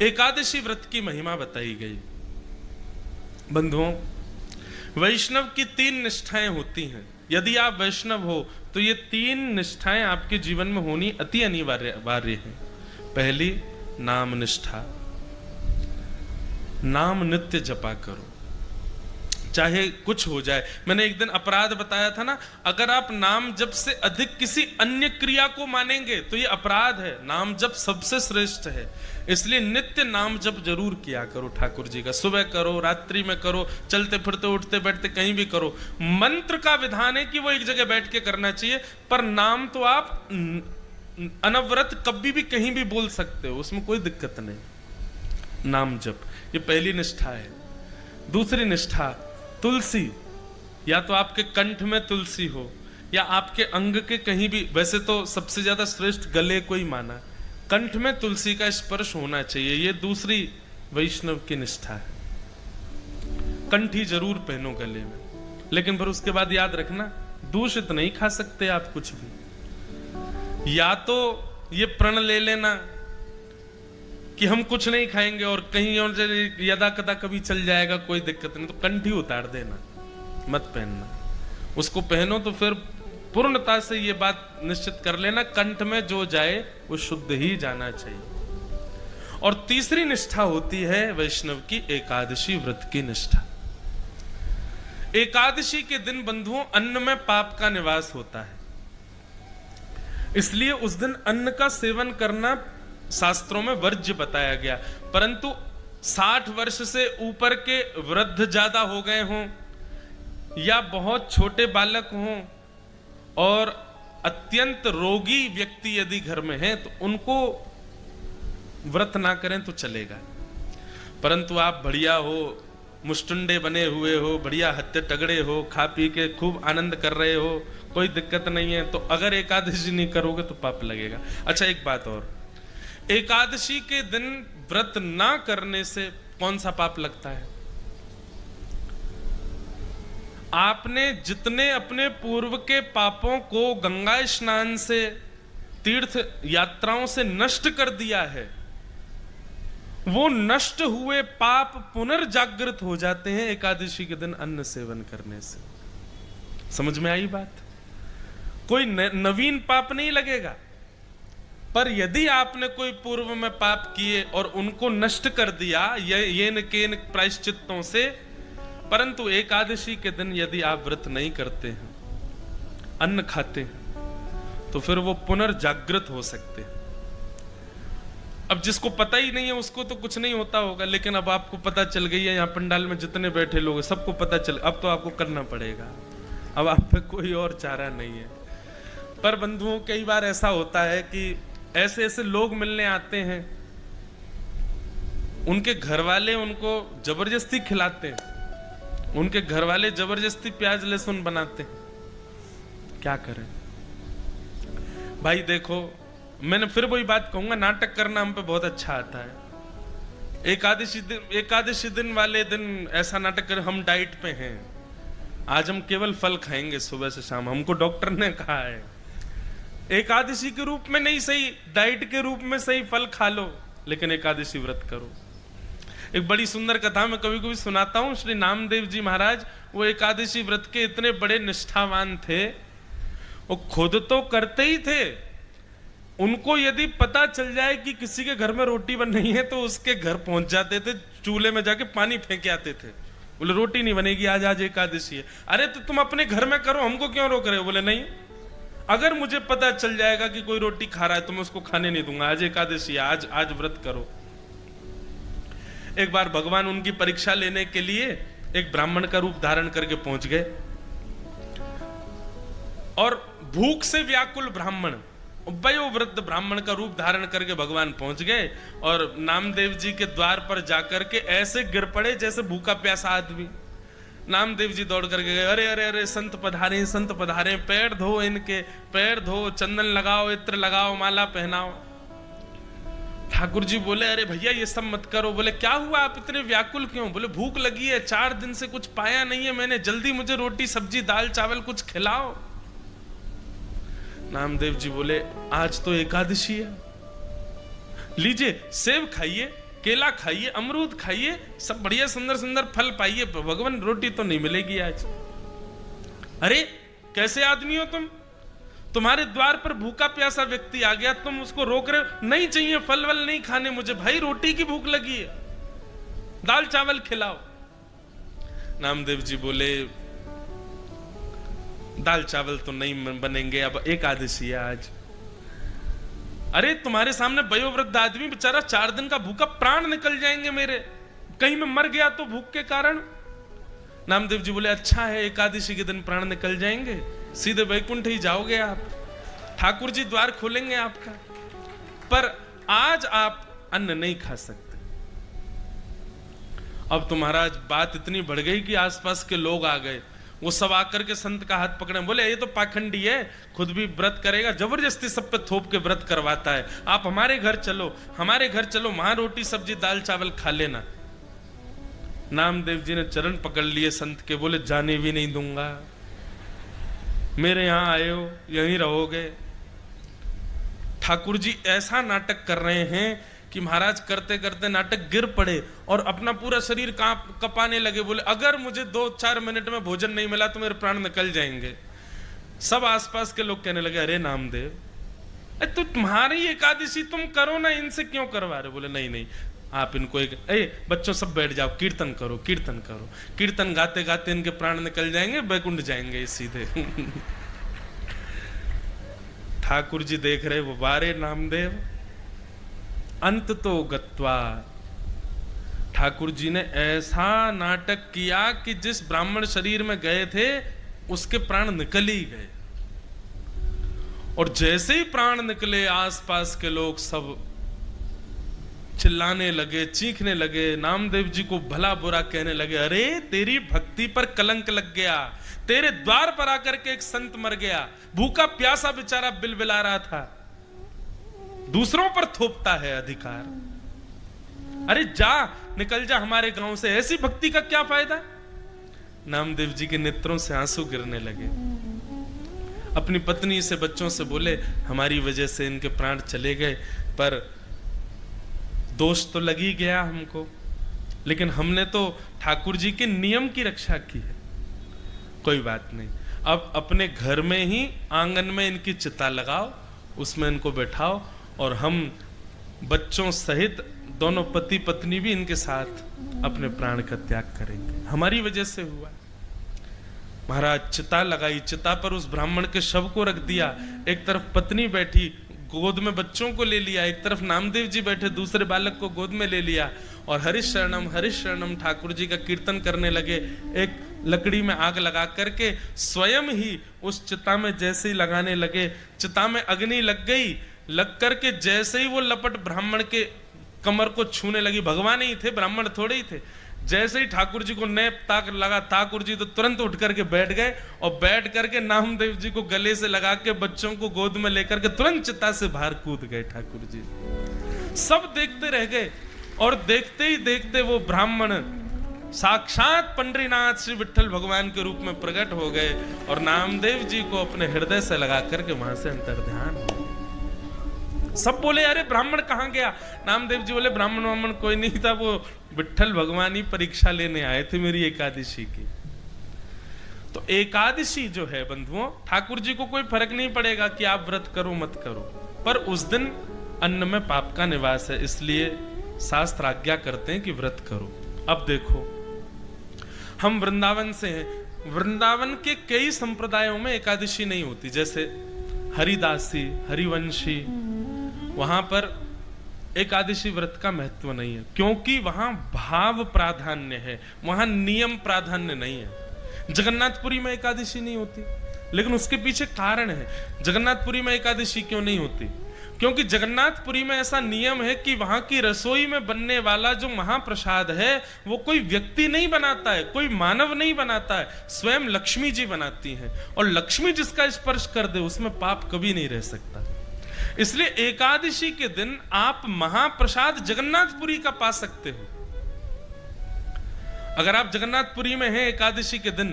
एकादशी व्रत की महिमा बताई गई। बंधुओं, वैष्णव की 3 निष्ठाएं होती हैं। यदि आप वैष्णव हो तो ये 3 निष्ठाएं आपके जीवन में होनी अति अनिवार्य है। पहली, नाम निष्ठा। नाम नित्य जपा करो, चाहे कुछ हो जाए। मैंने एक दिन अपराध बताया था ना, अगर आप नाम जप से अधिक किसी अन्य क्रिया को मानेंगे तो ये अपराध है। नाम जप सबसे श्रेष्ठ है, इसलिए नित्य नाम जप जरूर किया करो ठाकुर जी का। सुबह करो, रात्रि में करो, चलते फिरते उठते बैठते कहीं भी करो। मंत्र का विधान है कि वो एक जगह बैठ के करना चाहिए, पर नाम तो आप अनवरत कभी भी कहीं भी बोल सकते हो, उसमें कोई दिक्कत नहीं। नाम जप, ये पहली निष्ठा है। दूसरी निष्ठा, तुलसी। या तो आपके कंठ में तुलसी हो या आपके अंग के कहीं भी, वैसे तो सबसे ज्यादा श्रेष्ठ गले को ही माना, कंठ में तुलसी का स्पर्श होना चाहिए। ये दूसरी वैष्णव की निष्ठा है। कंठी जरूर पहनो गले में, लेकिन फिर उसके बाद याद रखना, दूषित नहीं खा सकते आप कुछ भी। या तो ये प्रण ले लेना कि हम कुछ नहीं खाएंगे और कहीं और यदा कदा कभी चल जाएगा, कोई दिक्कत नहीं, तो कंठी उतार देना, मत पहनना। उसको पहनो तो फिर पूर्णता से ये बात निश्चित कर लेना, कंठ में जो जाए वो शुद्ध ही जाना चाहिए। और तीसरी निष्ठा होती है वैष्णव की एकादशी व्रत की निष्ठा। एकादशी के दिन बंधुओं अन्न में पाप का निवास होता है, इसलिए उस दिन अन्न का सेवन करना शास्त्रों में वर्ज्य बताया गया। परंतु 60 वर्ष से ऊपर के वृद्ध ज्यादा हो गए हों या बहुत छोटे बालक हों और अत्यंत रोगी व्यक्ति यदि घर में हैं तो उनको व्रत ना करें तो चलेगा। परंतु आप बढ़िया हो, मुष्टुंडे बने हुए हो, बढ़िया हत्ते तगड़े हो, खा पी के खूब आनंद कर रहे हो, कोई दिक्कत नहीं है, तो अगर एकादशी नहीं करोगे तो पाप लगेगा। अच्छा, एक बात और, एकादशी के दिन व्रत ना करने से कौन सा पाप लगता है? आपने जितने अपने पूर्व के पापों को गंगा स्नान से, तीर्थ यात्राओं से नष्ट कर दिया है, वो नष्ट हुए पाप पुनर्जागृत हो जाते हैं एकादशी के दिन अन्न सेवन करने से। समझ में आई बात? कोई नवीन पाप नहीं लगेगा, पर यदि आपने कोई पूर्व में पाप किए और उनको नष्ट कर दिया ये न केन प्रायश्चित्तों से, परंतु एकादशी के दिन यदि आप व्रत नहीं करते हैं, अन्न खाते हैं, तो फिर वो पुनर्जागृत हो सकते हैं। अब जिसको पता ही नहीं है उसको तो कुछ नहीं होता होगा, लेकिन अब आपको पता चल गई है, यहाँ पंडाल में जितने बैठे लोग सबको पता चल, अब तो आपको करना पड़ेगा, अब आप पे कोई और चारा नहीं है। पर बंधुओं, कई बार ऐसा होता है कि ऐसे ऐसे लोग मिलने आते हैं, उनके घर वाले उनको जबरदस्ती खिलाते हैं, उनके घर वाले जबरदस्ती प्याज लहसुन बनाते हैं, क्या करें भाई? देखो, मैंने फिर वही बात कहूंगा, नाटक करना हम पे बहुत अच्छा आता है। एकादशी दिन वाले दिन ऐसा नाटक कर, हम डाइट पे हैं, आज हम केवल फल खाएंगे सुबह से शाम, हमको डॉक्टर ने कहा है। एकादशी के रूप में नहीं सही, डाइट के रूप में सही फल खा लो, लेकिन एकादशी व्रत करो। एक बड़ी सुंदर कथा मैं कभी कभी सुनाता हूं। श्री नामदेव जी महाराज, वो एकादशी व्रत के इतने बड़े निष्ठावान थे, वो खुद तो करते ही थे, उनको यदि पता चल जाए कि किसी के घर में रोटी बन रही है तो उसके घर पहुंच जाते थे, चूल्हे में जाके पानी फेंक आते थे। बोले रोटी नहीं बनेगी आज, आज एकादशी है। अरे तो तुम अपने घर में करो, हमको क्यों रोक रहे हो? बोले नहीं, अगर मुझे पता चल जाएगा कि कोई रोटी खा रहा है तो मैं उसको खाने नहीं दूंगा, आज एकादशी है, आज व्रत करो। एक बार भगवान उनकी परीक्षा लेने के लिए एक ब्राह्मण का रूप धारण करके पहुंच गए, और भूख से व्याकुल ब्राह्मण, वयोवृद्ध ब्राह्मण का रूप धारण करके भगवान पहुंच गए, और नामदेव जी के द्वार पर जाकर के ऐसे गिर पड़े जैसे भूखा प्यासा आदमी। नामदेव जी दौड़ करके गए, अरे अरे अरे संत पधारे, संत पधारे, पैर धो इनके, पैर धो, चंदन लगाओ, इत्र लगाओ, माला पहनाओ। ठाकुर जी बोले, अरे भैया ये सब मत करो। बोले क्या हुआ, आप इतने व्याकुल क्यों? बोले भूख लगी है, 4 दिन से कुछ पाया नहीं है मैंने, जल्दी मुझे रोटी सब्जी दाल चावल कुछ खिलाओ। नामदेव जी बोले आज तो एकादशी है, लीजिए सेब खाइए, केला खाइए, अमरूद खाइए, सब बढ़िया सुंदर सुंदर फल पाइए, भगवान रोटी तो नहीं मिलेगी आज। अरे कैसे आदमी हो तुम? तुम्हारे द्वार पर भूखा प्यासा व्यक्ति आ गया, तुम उसको रोक रहे हो, नहीं चाहिए फल वल नहीं खाने मुझे, भाई रोटी की भूख लगी है, दाल चावल खिलाओ। नामदेव जी बोले दाल चावल तो नहीं बनेंगे, अब एकादशी है आज। अरे तुम्हारे सामने वयोवृद्ध आदमी बेचारा 4 दिन का भूखा, प्राण निकल जाएंगे मेरे, कहीं मैं मर गया तो भूख के कारण। नामदेव जी बोले अच्छा है, एकादशी के दिन प्राण निकल जाएंगे, सीधे वैकुंठ ही जाओगे आप, ठाकुर जी द्वार खोलेंगे आपका, पर आज आप अन्न नहीं खा सकते। अब तो महाराज बात इतनी बढ़ गई कि आसपास के लोग आ गए, वो सब आकर के संत का हाथ पकड़े, बोले ये तो पाखंडी है, खुद भी व्रत करेगा, जबरदस्ती सब पे थोप के व्रत करवाता है, आप हमारे घर चलो, हमारे घर चलो, वहां रोटी सब्जी दाल चावल खा लेना। नामदेव जी ने चरण पकड़ लिए संत के, बोले जाने भी नहीं दूंगा, मेरे यहां आए हो यहीं रहोगे। ठाकुर जी ऐसा नाटक कर रहे हैं कि महाराज करते करते नाटक गिर पड़े और अपना पूरा शरीर कपाने लगे, बोले अगर मुझे 2-4 मिनट में भोजन नहीं मिला तो मेरे प्राण निकल जाएंगे। सब आसपास के लोग कहने लगे अरे नामदेव तो तुम्हारी एकादशी तुम करो ना, इनसे क्यों करवा रहे? बोले नहीं नहीं आप इनको बच्चों सब बैठ जाओ, कीर्तन करो कीर्तन करो, कीर्तन गाते गाते इनके प्राण निकल जाएंगे, बैकुंठ जाएंगे सीधे। ठाकुर जी देख रहे वो बारे नामदेव अंत तो गत्वा। ठाकुर जी ने ऐसा नाटक किया कि जिस ब्राह्मण शरीर में गए थे उसके प्राण निकल ही गए, और जैसे ही प्राण निकले आसपास के लोग सब चिल्लाने लगे, चीखने लगे, नामदेव जी को भला बुरा कहने लगे, अरे तेरी भक्ति पर कलंक लग गया, तेरे द्वार पर आकर के एक संत मर गया, भूखा प्यासा बेचारा बिलबिला रहा था, दूसरों पर थोपता है अधिकार, अरे जा निकल जा हमारे गांव से, ऐसी भक्ति का क्या फायदा? नामदेव जी के नेत्रों से आंसू गिरने लगे, अपनी पत्नी से बच्चों से बोले हमारी वजह से इनके प्राण चले गए, पर दोष तो लग ही गया हमको, लेकिन हमने तो ठाकुर जी के नियम की रक्षा की है, कोई बात नहीं, अब अपने घर में ही आंगन में इनकी चिता लगाओ, उसमें इनको बैठाओ, और हम बच्चों सहित दोनों पति पत्नी भी इनके साथ अपने प्राण का त्याग करेंगे, हमारी वजह से हुआ। महाराज चिता लगाई, चिता पर उस ब्राह्मण के शव को रख दिया, एक तरफ पत्नी बैठी गोद में बच्चों को ले लिया, एक तरफ नामदेव जी बैठे दूसरे बालक को गोद में ले लिया, और हरिश शरणम ठाकुर जी का कीर्तन करने लगे। एक लकड़ी में आग लगा करके स्वयं ही उस चिता में जैसे ही लगाने लगे, चिता में अग्नि लग गई, लग करके जैसे ही वो लपट ब्राह्मण के कमर को छूने लगी, भगवान ही थे ब्राह्मण थोड़े ही थे, जैसे ही ठाकुर जी को नेप ताक लगा, ठाकुर जी तो तुरंत उठ करके बैठ गए, और बैठ करके नामदेव जी को गले से लगा के बच्चों को गोद में लेकर के तुरंत चिता से बाहर कूद गए ठाकुर जी। सब देखते रह गए, और देखते ही देखते वो ब्राह्मण साक्षात पंडरीनाथ श्री विठ्ठल भगवान के रूप में प्रकट हो गए, और नामदेव जी को अपने हृदय से लगा करके वहां से अंतर्ध्यान हो। सब बोले अरे ब्राह्मण कहां गया? नामदेव जी बोले ब्राह्मण कोई नहीं था, वो विठ्ठल भगवान ही परीक्षा लेने आए थे मेरी एकादशी की। तो एकादशी जो है बंधुओं, ठाकुर जी को कोई फर्क नहीं पड़ेगा कि आप व्रत करो मत करो, पर उस दिन अन्न में पाप का निवास है, इसलिए शास्त्र आज्ञा करते हैं कि व्रत करो। अब देखो हम वृंदावन से हैं, वृंदावन के कई संप्रदायों में एकादशी नहीं होती, जैसे हरिदासी हरिवंशी, वहां पर एकादशी व्रत का महत्व नहीं है, क्योंकि वहां भाव प्राधान्य है, वहां नियम प्राधान्य नहीं है। जगन्नाथपुरी में एकादशी नहीं होती, लेकिन उसके पीछे कारण है। जगन्नाथपुरी में एकादशी क्यों नहीं होती? क्योंकि जगन्नाथपुरी में ऐसा नियम है कि वहां की रसोई में बनने वाला जो महाप्रसाद है वो कोई व्यक्ति नहीं बनाता है, कोई मानव नहीं बनाता है, स्वयं लक्ष्मी जी बनाती हैं, और लक्ष्मी जिसका स्पर्श कर दे उसमें पाप कभी नहीं रह सकता। इसलिए एकादशी के दिन आप महाप्रसाद जगन्नाथपुरी का पा सकते हो। अगर आप जगन्नाथपुरी में हैं एकादशी के दिन,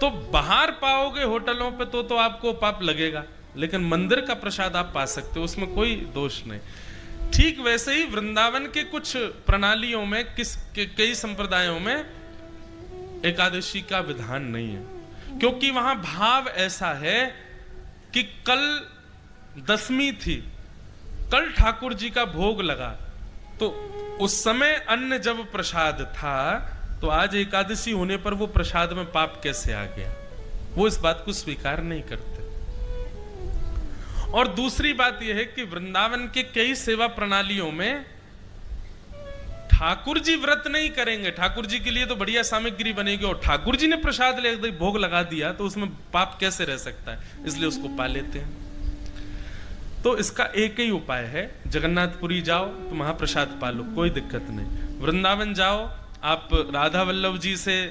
तो बाहर पाओगे होटलों पे तो आपको पाप लगेगा, लेकिन मंदिर का प्रसाद आप पा सकते हो, उसमें कोई दोष नहीं। ठीक वैसे ही वृंदावन के कुछ प्रणालियों में कई संप्रदायों में एकादशी का विधान नहीं है, क्योंकि वहां भाव ऐसा है कि कल दशमी थी, कल ठाकुर जी का भोग लगा, तो उस समय अन्न जब प्रसाद था तो आज एकादशी होने पर वो प्रसाद में पाप कैसे आ गया, वो इस बात को स्वीकार नहीं करते। और दूसरी बात यह है कि वृंदावन के कई सेवा प्रणालियों में ठाकुर जी व्रत नहीं करेंगे, ठाकुर जी के लिए तो बढ़िया सामग्री बनेगी और ठाकुर जी ने प्रसाद ले भोग लगा दिया तो उसमें पाप कैसे रह सकता है, इसलिए उसको पा लेते हैं। तो इसका एक ही उपाय है, जगन्नाथपुरी जाओ तो महाप्रसाद पालो, कोई दिक्कत नहीं। वृंदावन जाओ, आप राधा वल्लभ जी से,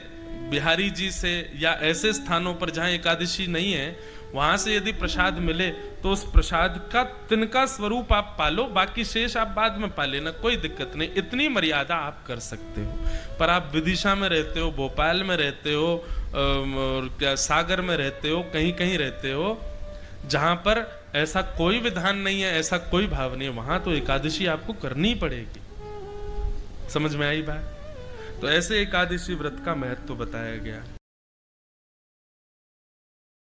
बिहारी जी से या ऐसे स्थानों पर जहां एकादशी नहीं है वहां से यदि प्रसाद मिले तो उस प्रसाद का तिनका स्वरूप आप पालो, बाकी शेष आप बाद में पा लेना, कोई दिक्कत नहीं। इतनी मर्यादा आप कर सकते हो। पर आप विदिशा में रहते हो, भोपाल में रहते हो, और क्या सागर में रहते हो, कहीं कहीं रहते हो जहां पर ऐसा कोई विधान नहीं है, ऐसा कोई भाव नहीं है, वहां तो एकादशी आपको करनी पड़ेगी। समझ में आई बात? तो ऐसे एकादशी व्रत का महत्व बताया गया।